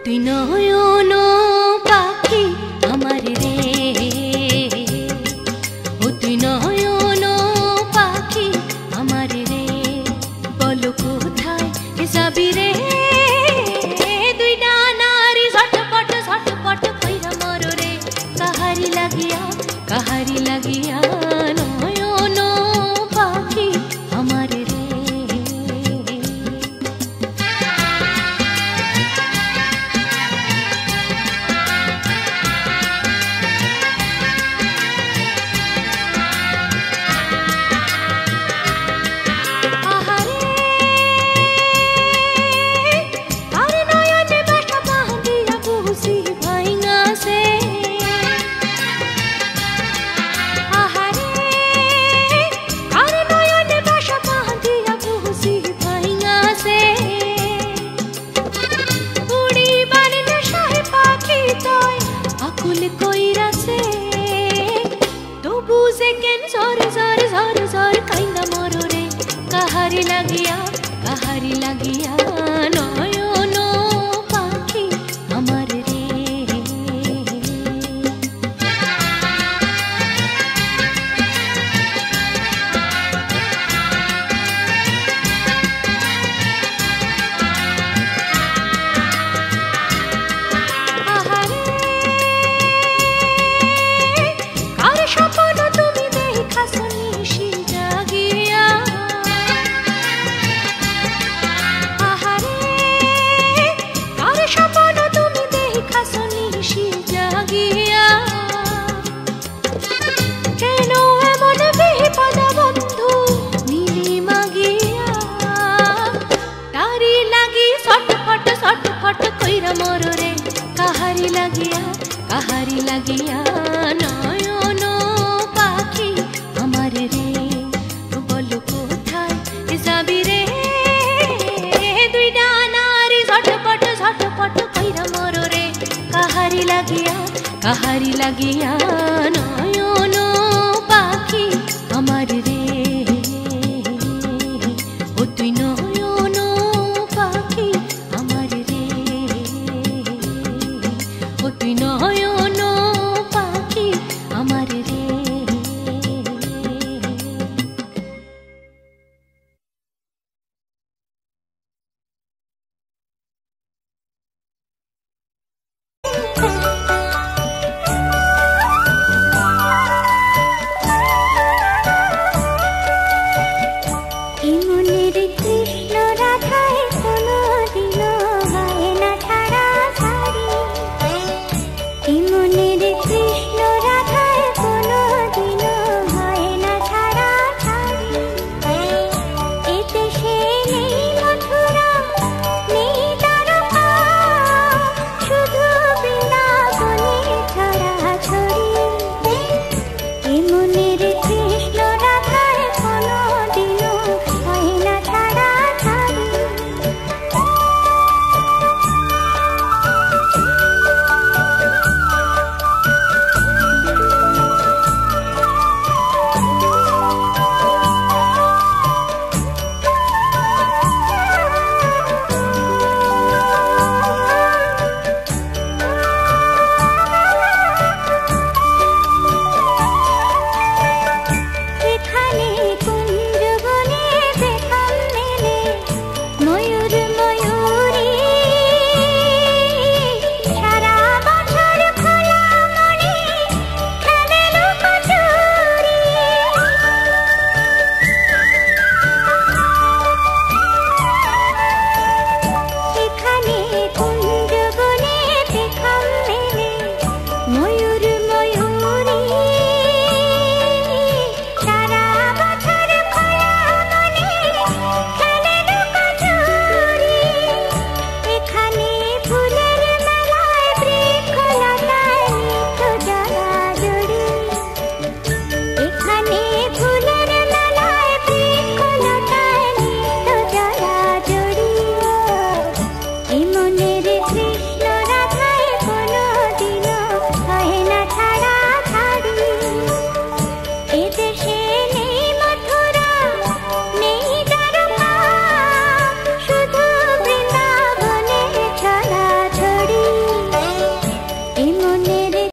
তুই নয়ন পাখি আমার রে, ও তুই নয়ন পাখি আমার রে, বলো কোথায় যাবি রে, দুই ডানারি ঝটপট ঝটপট কইরা মর রে, কাহারি লাগিয়া নয়ন পাখি আমার রে। কাহারি লাগিয়া নয়ন পাখি আমার রে। কার স্বপ্ন তুমি দেখাছ নিশি জাগিয়া, স্বপ্ন তুমি দেখাছ নিশি জাগিয়া, কেন এমন বিপদ বন্ধু নীলি মাগিয়া, তারি লাগি ছটফট ছটফট কইরা মর রে, কাহারি লাগিয়া নয়ন পাখি আমার রে, বলো কোথায় যাবি রে, দুই ডানারি ঝটপট ঝটপট কইরা মর রে, কাহারি লাগিয়া নয়ন পাখি আমার রে, ও তুই নয়ন পাখি আমার রে, ও তুই নয়ন